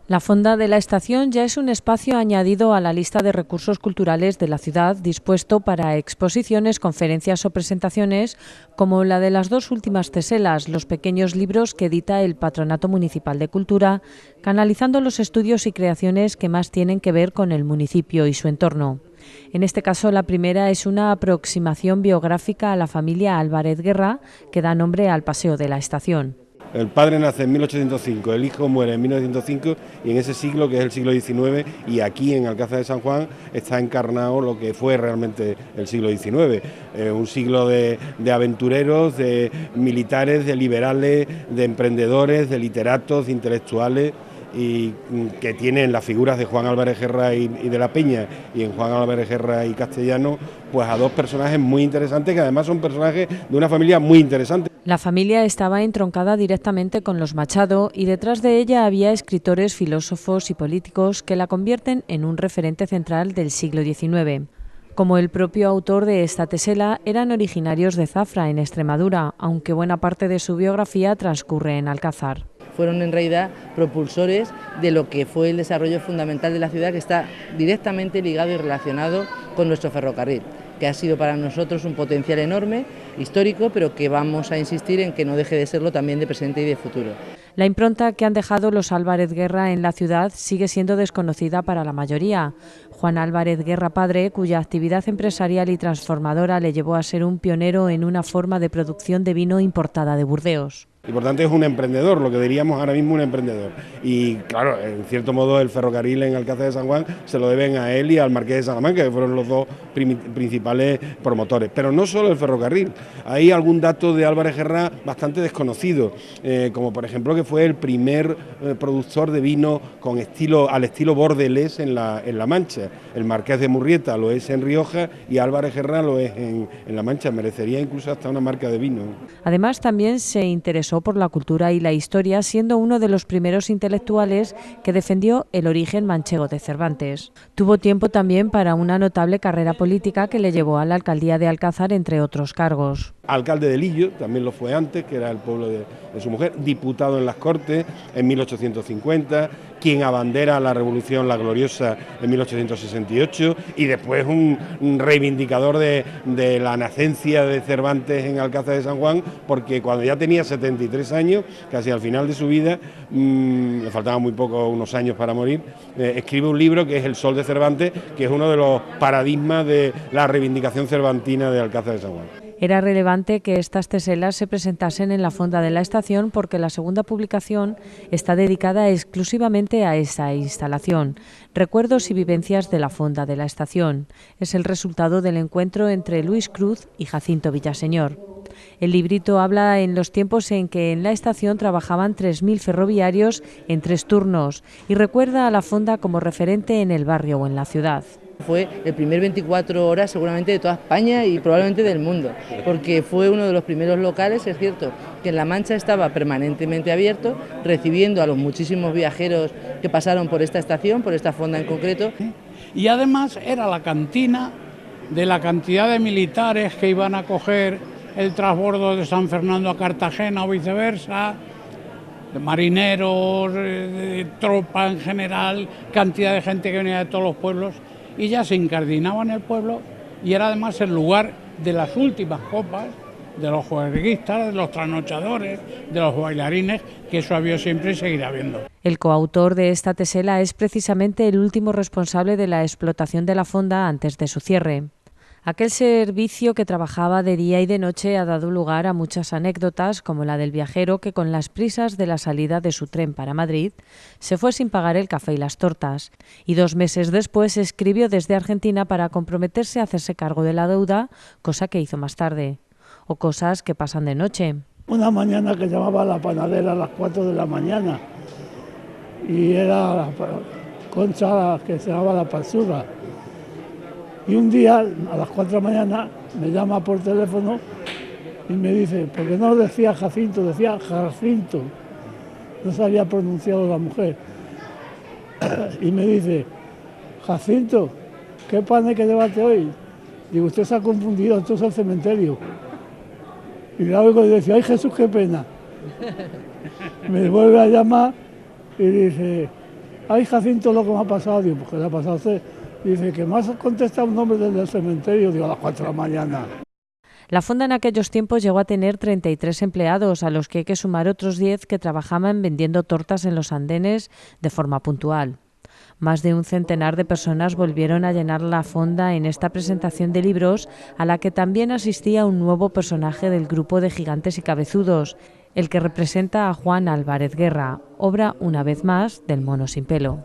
La Fonda de la Estación ya es un espacio añadido a la lista de recursos culturales de la ciudad, dispuesto para exposiciones, conferencias o presentaciones, como la de las dos últimas teselas, los pequeños libros que edita el Patronato Municipal de Cultura, canalizando los estudios y creaciones que más tienen que ver con el municipio y su entorno. En este caso, la primera es una aproximación biográfica a la familia Álvarez Guerra, que da nombre al Paseo de la Estación. El padre nace en 1805, el hijo muere en 1905 y en ese siglo, que es el siglo XIX, y aquí en Alcázar de San Juan está encarnado lo que fue realmente el siglo XIX, un siglo de aventureros, de militares, de liberales, de emprendedores, de literatos, de intelectuales, y que tienen las figuras de Juan Álvarez Guerra y de la Peña, y en Juan Álvarez Guerra y Castellano, pues a dos personajes muy interesantes, que además son personajes de una familia muy interesante. La familia estaba entroncada directamente con los Machado y detrás de ella había escritores, filósofos y políticos que la convierten en un referente central del siglo XIX. Como el propio autor de esta tesela, eran originarios de Zafra, en Extremadura, aunque buena parte de su biografía transcurre en Alcázar. Fueron en realidad propulsores de lo que fue el desarrollo fundamental de la ciudad, que está directamente ligado y relacionado con nuestro ferrocarril, que ha sido para nosotros un potencial enorme, histórico, pero que vamos a insistir en que no deje de serlo también de presente y de futuro. La impronta que han dejado los Álvarez Guerra en la ciudad sigue siendo desconocida para la mayoría. Juan Álvarez Guerra padre, cuya actividad empresarial y transformadora le llevó a ser un pionero en una forma de producción de vino importada de Burdeos. Y por tanto es un emprendedor, lo que diríamos ahora mismo un emprendedor. Y claro, en cierto modo el ferrocarril en Alcázar de San Juan se lo deben a él y al Marqués de Salamanca, que fueron los dos principales promotores. Pero no solo el ferrocarril, hay algún dato de Álvarez Guerra bastante desconocido, como por ejemplo que fue el primer productor de vino con al estilo bordelés en la Mancha. El Marqués de Murrieta lo es en Rioja y Álvarez Guerra lo es en la Mancha. Merecería incluso hasta una marca de vino. Además, también se interesó por la cultura y la historia, siendo uno de los primeros intelectuales que defendió el origen manchego de Cervantes. Tuvo tiempo también para una notable carrera política que le llevó a la alcaldía de Alcázar, entre otros cargos. Alcalde de Lillo, también lo fue antes, que era el pueblo de su mujer, diputado en las Cortes en 1850, quien abandera la Revolución La Gloriosa en 1868 y después un reivindicador de la nacencia de Cervantes en Alcázar de San Juan, porque cuando ya tenía 73 años, casi al final de su vida, le faltaban muy poco, unos años para morir, escribe un libro que es El Sol de Cervantes, que es uno de los paradigmas de la reivindicación cervantina de Alcázar de San Juan. Era relevante que estas teselas se presentasen en la Fonda de la Estación porque la segunda publicación está dedicada exclusivamente a esa instalación, Recuerdos y vivencias de la Fonda de la Estación. Es el resultado del encuentro entre Luis Cruz y Jacinto Villaseñor. El librito habla en los tiempos en que en la estación trabajaban 3.000 ferroviarios en 3 turnos y recuerda a la Fonda como referente en el barrio o en la ciudad. Fue el primer 24 horas seguramente de toda España y probablemente del mundo, porque fue uno de los primeros locales, es cierto, que en La Mancha estaba permanentemente abierto, recibiendo a los muchísimos viajeros que pasaron por esta estación, por esta fonda en concreto. Y además era la cantina de la cantidad de militares que iban a coger el transbordo de San Fernando a Cartagena o viceversa, de marineros, de tropa en general, cantidad de gente que venía de todos los pueblos, y ya se incardinaba en el pueblo y era además el lugar de las últimas copas, de los juerguistas, de los trasnochadores, de los bailarines, que eso había siempre y seguirá habiendo. El coautor de esta tesela es precisamente el último responsable de la explotación de la fonda antes de su cierre. Aquel servicio que trabajaba de día y de noche ha dado lugar a muchas anécdotas, como la del viajero que con las prisas de la salida de su tren para Madrid se fue sin pagar el café y las tortas, y 2 meses después escribió desde Argentina para comprometerse a hacerse cargo de la deuda, cosa que hizo más tarde. O cosas que pasan de noche. Una mañana que llamaba a la panadera a las 4 de la mañana y era la Concha que se llamaba la Panzurra. Y un día, a las 4 de la mañana, me llama por teléfono y me dice, porque no decía Jacinto, decía Jacinto. No se había pronunciado la mujer. Y me dice, Jacinto, ¿qué pan hay que llevarte hoy? Digo, usted se ha confundido, esto es el cementerio. Y la oigo y decía, ay Jesús, qué pena. Me vuelve a llamar y dice, ay Jacinto, lo que me ha pasado, digo, pues ¿qué le ha pasado a usted? Dice que me has contestado un nombre desde el cementerio, digo, a las 4 de la mañana. La fonda en aquellos tiempos llegó a tener 33 empleados, a los que hay que sumar otros 10 que trabajaban vendiendo tortas en los andenes de forma puntual. Más de un centenar de personas volvieron a llenar la fonda en esta presentación de libros, a la que también asistía un nuevo personaje del grupo de Gigantes y Cabezudos, el que representa a Juan Álvarez Guerra, obra una vez más del Mono sin pelo.